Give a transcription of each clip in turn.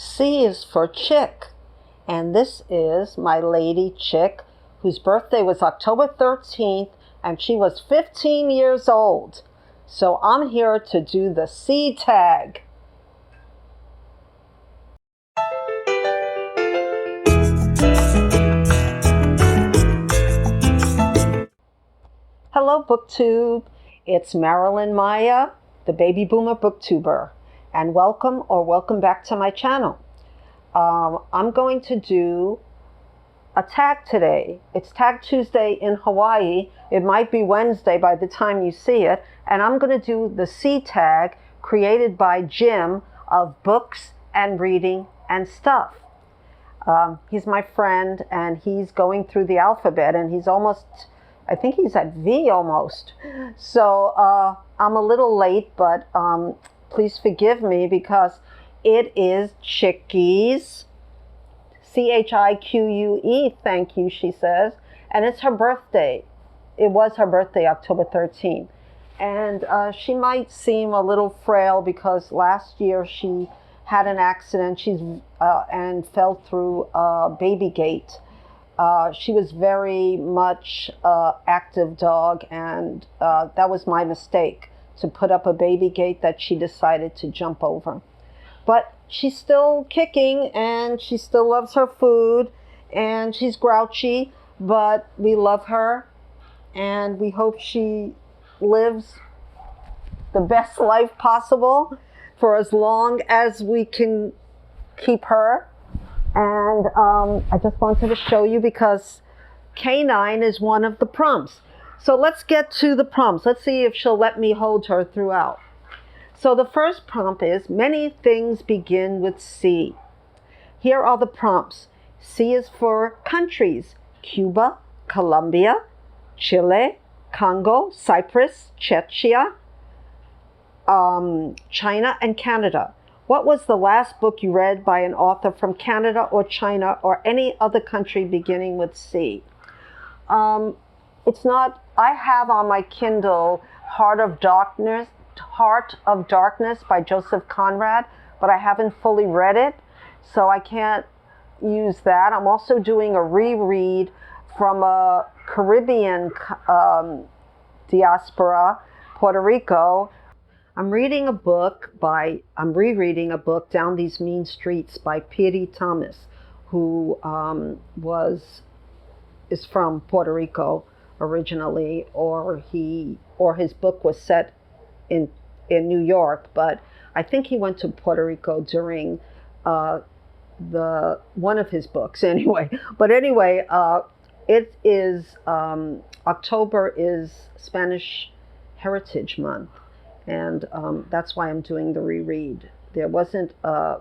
C is for Chick, and this is my lady Chick, whose birthday was October 13th, and she was 15 years old. So I'm here to do the C tag. Hello, booktube. It's Marilyn Maya, the baby boomer booktuber, and welcome back to my channel. I'm going to do a tag today. It's Tag Tuesday in Hawaii. It might be Wednesday by the time you see it, and I'm going to do the C tag created by Jim of Books and Reading and Stuff. He's my friend, and he's going through the alphabet, and he's almost, I think he's at V almost. So I'm a little late, but please forgive me because it is Chique's, C-H-I-Q-U-E, thank you, she says. And it's her birthday. It was her birthday, October 13th. And she might seem a little frail because last year she had an accident and fell through a baby gate. She was very much active dog, and that was my mistake, to put up a baby gate that she decided to jump over. But she's still kicking, and she still loves her food, and she's grouchy, but we love her, and we hope she lives the best life possible for as long as we can keep her. And I just wanted to show you because Canine is one of the prompts. So let's get to the prompts. Let's see if she'll let me hold her throughout. So the first prompt is, many things begin with C. Here are the prompts. C is for countries: Cuba, Colombia, Chile, Congo, Cyprus, Czechia, China, and Canada. What was the last book you read by an author from Canada or China or any other country beginning with C? It's not, I have on my Kindle Heart of Darkness by Joseph Conrad, but I haven't fully read it, so I can't use that. I'm also doing a reread from a Caribbean diaspora, Puerto Rico. I'm rereading a book, Down These Mean Streets by P.D. Thomas, who is from Puerto Rico originally, or his book was set in New York, but I think he went to Puerto Rico during one of his books anyway. But anyway, it is October is Spanish Heritage Month, and that's why I'm doing the reread. There wasn't a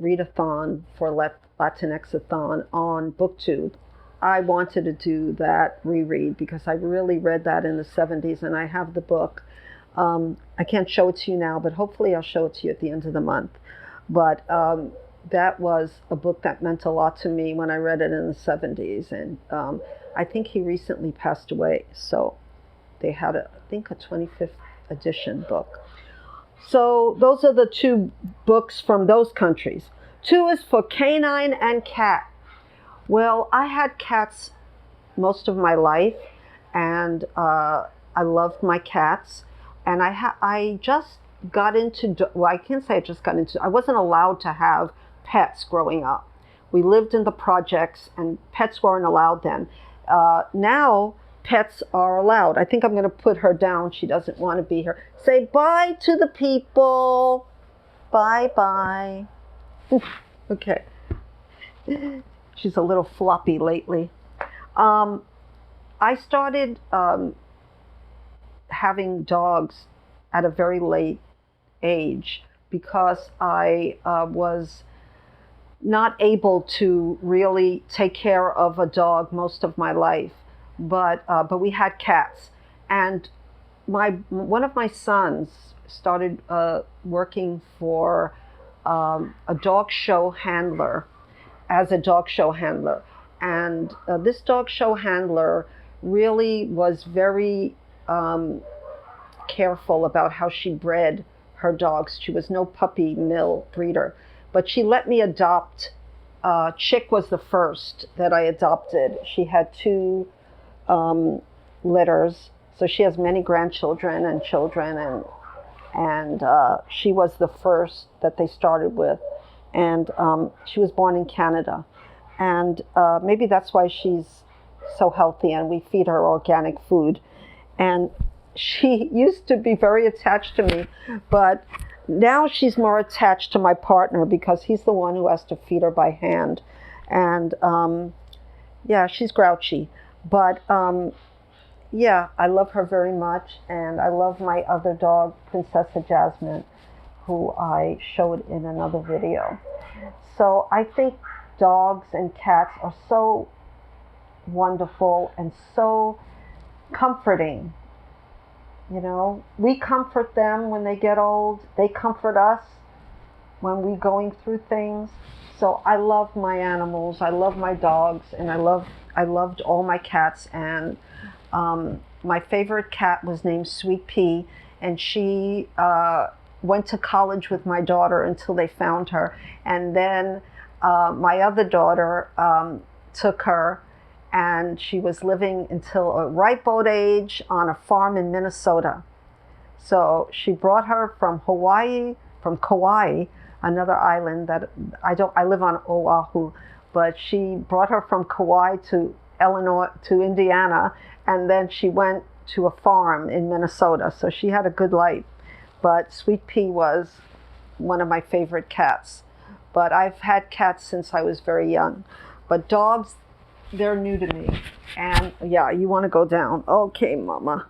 readathon for Latinx-a-thon on BookTube. I wanted to do that reread because I really read that in the 70s, and I have the book. I can't show it to you now, but hopefully I'll show it to you at the end of the month. But that was a book that meant a lot to me when I read it in the 70s, and I think he recently passed away, so they had, I think, a 25th edition book. So those are the two books from those countries. 2 is for Canine and Cat. Well, I had cats most of my life, and I loved my cats. And I just got into, well, I can't say I just got into, I wasn't allowed to have pets growing up. We lived in the projects, and pets weren't allowed then. Now, pets are allowed. I think I'm going to put her down. She doesn't want to be here. Say bye to the people. Bye-bye. Okay. She's a little floppy lately. I started having dogs at a very late age because I was not able to really take care of a dog most of my life. But we had cats, and one of my sons started working for a dog show handler, as a dog show handler. And this dog show handler really was very careful about how she bred her dogs. She was no puppy mill breeder, but she let me adopt. Chick was the first that I adopted. She had 2 litters, so she has many grandchildren and children, and she was the first that they started with, and she was born in Canada, and maybe that's why she's so healthy, and we feed her organic food. And she used to be very attached to me, but now she's more attached to my partner because he's the one who has to feed her by hand. And yeah, she's grouchy, but yeah, I love her very much, and I love my other dog, Princessa Jasmine, who I showed in another video. So I think dogs and cats are so wonderful and so comforting. You know, we comfort them when they get old. They comfort us when we're going through things. So I love my animals. I love my dogs, and I loved all my cats. And my favorite cat was named Sweet Pea, and she went to college with my daughter until they found her. And then my other daughter took her, and she was living until a ripe old age on a farm in Minnesota. So she brought her from Kauai, another island that I live on Oahu, but she brought her from Kauai to Indiana, and then she went to a farm in Minnesota. So she had a good life. But Sweet Pea was one of my favorite cats. But I've had cats since I was very young. But dogs, they're new to me. And yeah, you want to go down. Okay, Mama.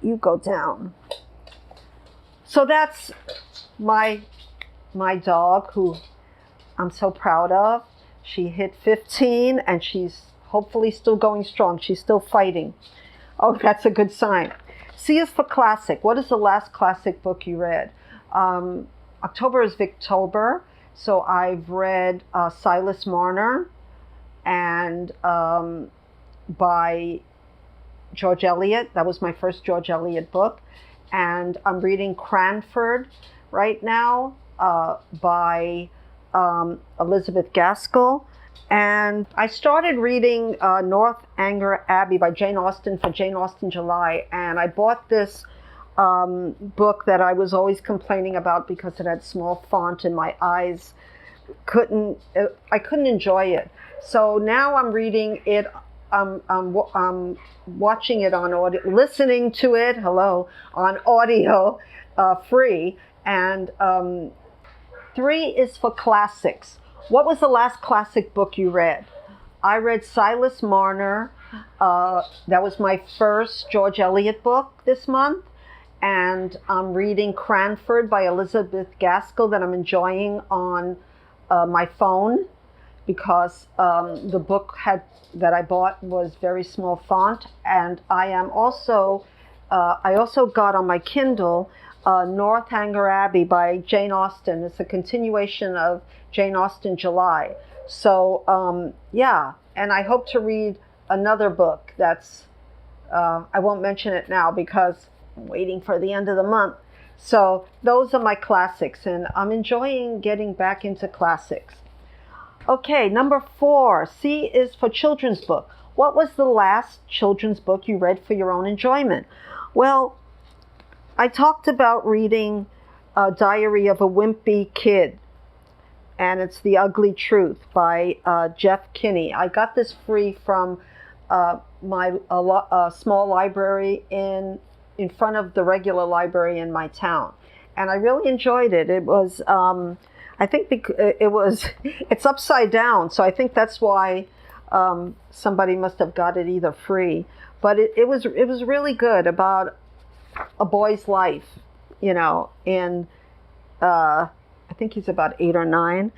You go down. So that's my dog, who I'm so proud of. She hit 15, and she's hopefully still going strong. She's still fighting. Oh, that's a good sign. C is for classic. What is the last classic book you read? October is Victober. So I've read Silas Marner, and by George Eliot. That was my first George Eliot book. And I'm reading Cranford right now by Elizabeth Gaskell. And I started reading Northanger Abbey by Jane Austen for Jane Austen July. And I bought this book that I was always complaining about because it had small font and my eyes I couldn't enjoy it. So now I'm reading it. I'm watching it on audio, listening to it, on audio, free. And 3 is for classics. What was the last classic book you read? I read Silas Marner. That was my first George Eliot book this month. And I'm reading Cranford by Elizabeth Gaskell that I'm enjoying on my phone, because the book that I bought was very small font. And I also got on my Kindle Northanger Abbey by Jane Austen. It's a continuation of Jane Austen July. So yeah, and I hope to read another book that's, I won't mention it now because I'm waiting for the end of the month. So those are my classics, and I'm enjoying getting back into classics. Okay, number 4, C is for children's book. What was the last children's book you read for your own enjoyment? Well, I talked about reading Diary of a Wimpy Kid, and it's The Ugly Truth by Jeff Kinney. I got this free from my small library in front of the regular library in my town, and I really enjoyed it. It was, I think, it's upside down, so I think that's why somebody must have got it either free. But it was really good, about a boy's life, and I think he's about 8 or 9.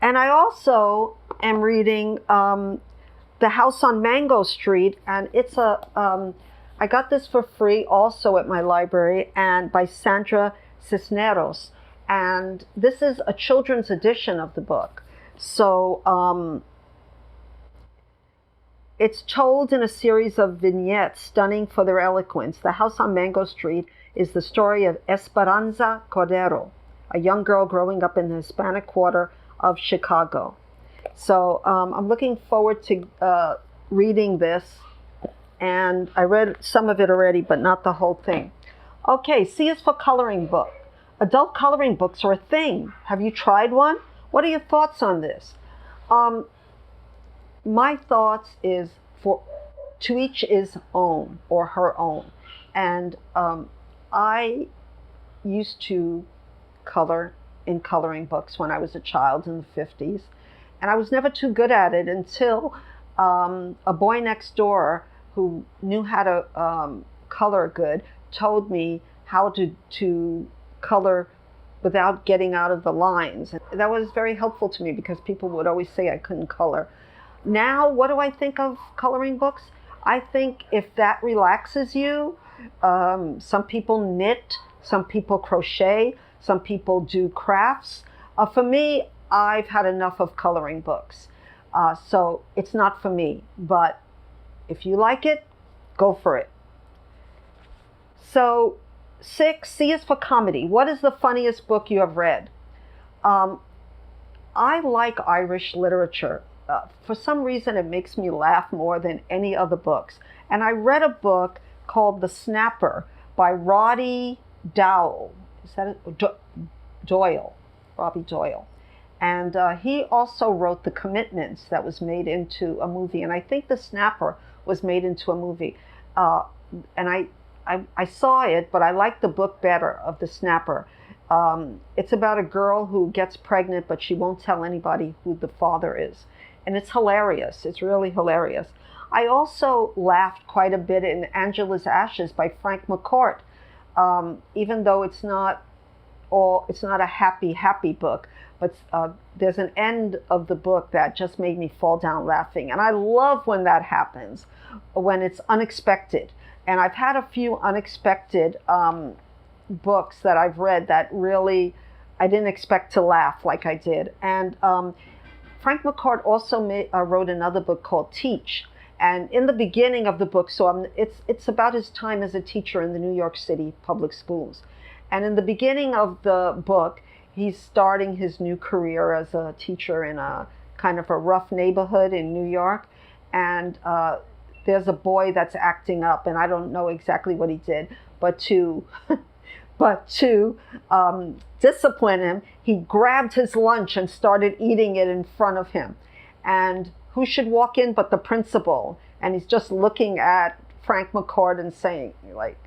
And I also am reading The House on Mango Street, and it's I got this for free also at my library, and by Sandra Cisneros. And this is a children's edition of the book. So it's told in a series of vignettes, stunning for their eloquence. The House on Mango Street is the story of Esperanza Cordero, a young girl growing up in the Hispanic quarter of Chicago. So I'm looking forward to reading this, and I read some of it already, but not the whole thing. Okay, C is for coloring book. Adult coloring books are a thing. Have you tried one? What are your thoughts on this? My thoughts is to each his own or her own. And I used to color in coloring books when I was a child in the 50s. And I was never too good at it until a boy next door who knew how to color good told me how to color without getting out of the lines. And that was very helpful to me because people would always say I couldn't color. Now, what do I think of coloring books? I think if that relaxes you, some people knit, some people crochet, some people do crafts. For me, I've had enough of coloring books. So it's not for me, but if you like it, go for it. So 6, C is for comedy. What is the funniest book you have read? I like Irish literature. For some reason, it makes me laugh more than any other books. And I read a book called The Snapper by Roddy Dowell. Is that it? Doyle, Robbie Doyle. And he also wrote The Commitments that was made into a movie. And I think The Snapper was made into a movie. And I saw it, but I liked the book better, of The Snapper. It's about a girl who gets pregnant, but she won't tell anybody who the father is. And it's hilarious. It's really hilarious. I also laughed quite a bit in Angela's Ashes by Frank Mccourt, even though it's not a happy book. But there's an end of the book that just made me fall down laughing. And I love when that happens, when it's unexpected. And I've had a few unexpected books that I've read that really, I didn't expect to laugh like I did. And Frank Mccourt also wrote another book called Teach. And in the beginning of the book, it's about his time as a teacher in the New York City public schools. And in the beginning of the book, he's starting his new career as a teacher in a kind of a rough neighborhood in New York. And there's a boy that's acting up, and I don't know exactly what he did, but to discipline him, he grabbed his lunch and started eating it in front of him. And who should walk in but the principal? And he's just looking at Frank Mccourt and saying, like,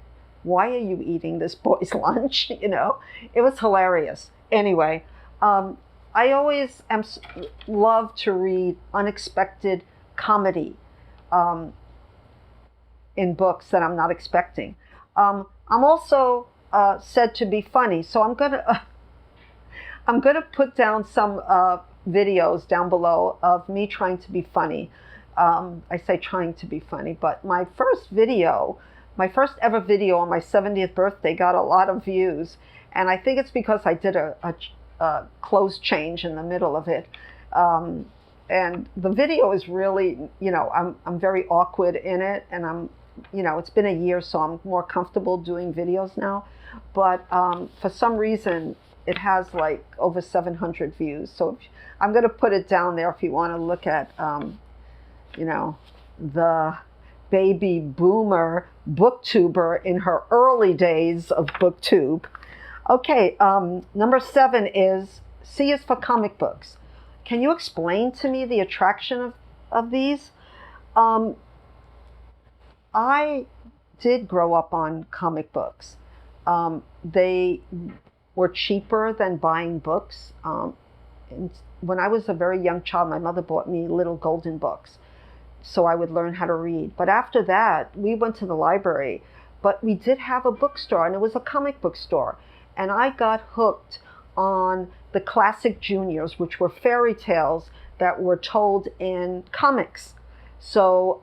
why are you eating this boy's lunch? You know, it was hilarious. Anyway, I always love to read unexpected comedy in books that I'm not expecting. I'm also said to be funny, so I'm gonna put down some videos down below of me trying to be funny. I say trying to be funny, but my first ever video on my 70th birthday got a lot of views, and I think it's because I did a clothes change in the middle of it. And the video is really, I'm very awkward in it, and it's been a year, so I'm more comfortable doing videos now. But for some reason, it has like over 700 views. So I'm going to put it down there if you want to look at, the baby boomer booktuber in her early days of booktube. Okay, number 7 is C is for comic books. Can you explain to me the attraction of these? I did grow up on comic books. They were cheaper than buying books. And when I was a very young child, my mother bought me little golden books so I would learn how to read. But after that, we went to the library, but we did have a bookstore, and it was a comic book store. And I got hooked on the classic juniors, which were fairy tales that were told in comics. So,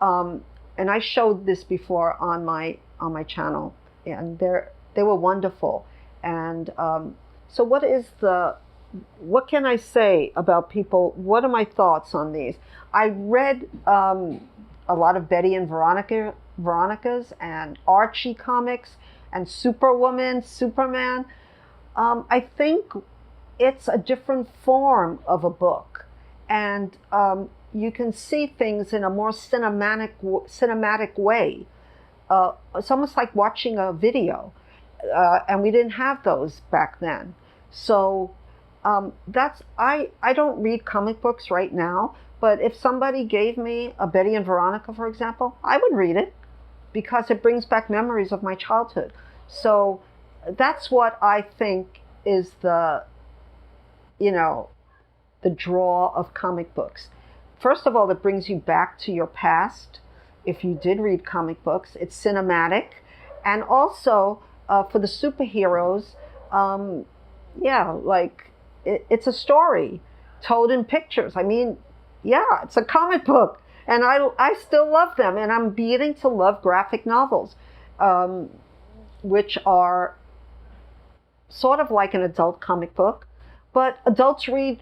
and I showed this before on my channel, and they were wonderful. And so what can I say about people? What are my thoughts on these? I read a lot of Betty and Veronica's and Archie comics, and Superwoman, Superman. I think it's a different form of a book, and you can see things in a more cinematic way. It's almost like watching a video, and we didn't have those back then. So that's I don't read comic books right now, but if somebody gave me a Betty and Veronica, for example, I would read it because it brings back memories of my childhood. So that's what I think is you know, the draw of comic books. First of all, it brings you back to your past. If you did read comic books, it's cinematic. And also, for the superheroes, yeah, like it's a story told in pictures. I mean, yeah, it's a comic book. And I still love them. And I'm beginning to love graphic novels, which are sort of like an adult comic book. But adults read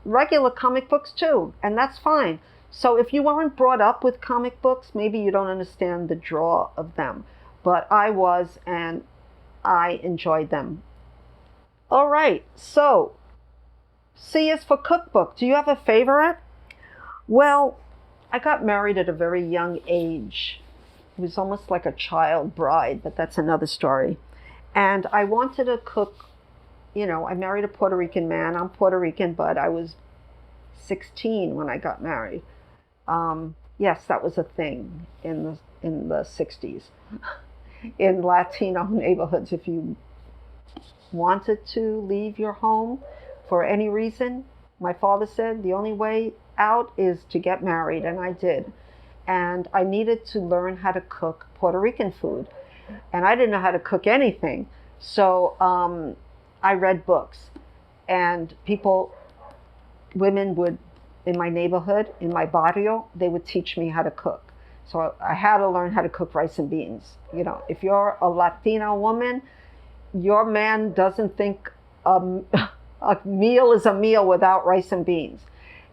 regular comic books too, and that's fine. So if you weren't brought up with comic books, maybe you don't understand the draw of them. But I was, and I enjoyed them. All right, so C is for cookbook. Do you have a favorite? Well, I got married at a very young age. It was almost like a child bride, but that's another story. And I wanted to cook. I married a Puerto Rican man. I'm Puerto Rican, but I was 16 when I got married. Yes, that was a thing in the 60s. In Latino neighborhoods, if you wanted to leave your home for any reason, my father said the only way out is to get married, and I did. And I needed to learn how to cook Puerto Rican food. And I didn't know how to cook anything. So I read books, and women would, in my neighborhood, in my barrio, they would teach me how to cook. So I had to learn how to cook rice and beans. If you're a Latina woman, your man doesn't think a meal is a meal without rice and beans.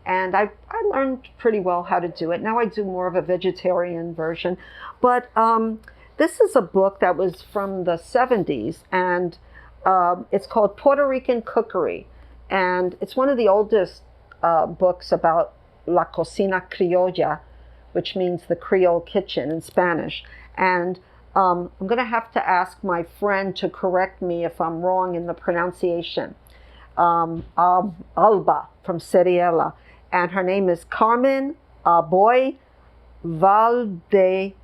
And I learned pretty well how to do it. Now I do more of a vegetarian version. But this is a book that was from the 70s, and it's called Puerto Rican Cookery, and it's one of the oldest books about la cocina criolla, which means the Creole kitchen in Spanish. And I'm going to have to ask my friend to correct me if I'm wrong in the pronunciation. Alba from Seriela, and her name is Carmen Aboy Valdehuli.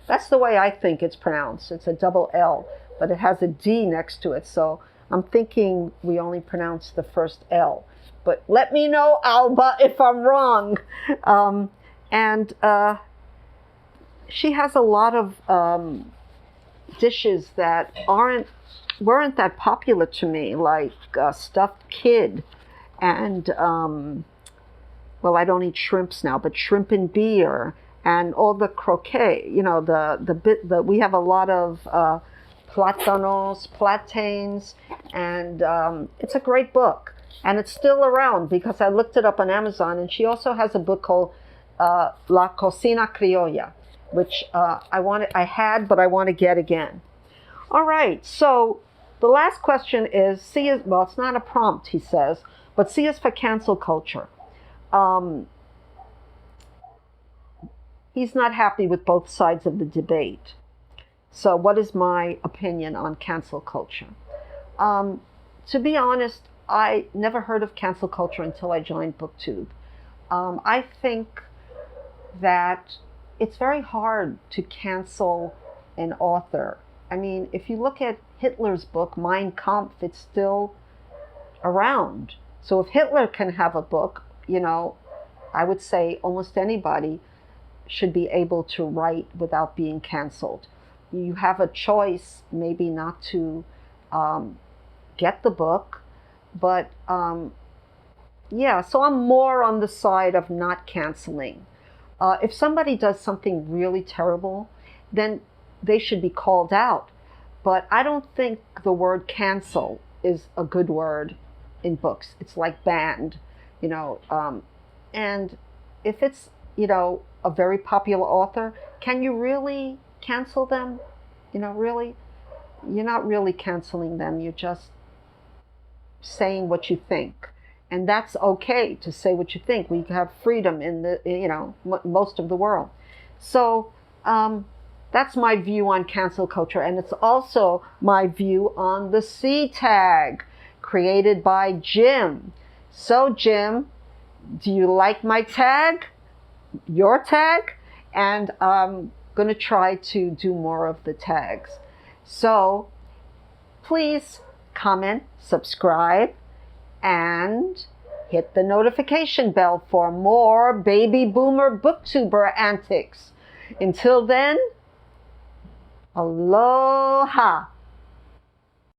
That's the way I think it's pronounced. It's a double L, but it has a D next to it. So I'm thinking we only pronounce the first L. But let me know, Alba, if I'm wrong. And she has a lot of dishes that weren't that popular to me, like stuffed kid, and well, I don't eat shrimps now, but shrimp and beer, and all the croquet. We have a lot of plátanos, plantains, and it's a great book, and it's still around because I looked it up on Amazon. And she also has a book called La Cocina Criolla, which I had, but I want to get again. All right, so the last question is, C is, well, it's not a prompt, he says, but C is for cancel culture. He's not happy with both sides of the debate. So what is my opinion on cancel culture? To be honest, I never heard of cancel culture until I joined BookTube. I think that it's very hard to cancel an author. I mean, if you look at Hitler's book, Mein Kampf, it's still around. So if Hitler can have a book, I would say almost anybody should be able to write without being canceled. You have a choice maybe not to get the book, but yeah, so I'm more on the side of not canceling. If somebody does something really terrible, then they should be called out. But I don't think the word cancel is a good word in books. It's like banned, and if it's, a very popular author, can you really cancel them? really, you're not really canceling them. You're just saying what you think. And that's okay to say what you think. We have freedom in most of the world. So that's my view on cancel culture. And it's also my view on the C tag created by Jim. So Jim, do you like my tag? Your tag? And I'm going to try to do more of the tags. So please comment, subscribe, and hit the notification bell for more baby boomer booktuber antics. Until then, aloha.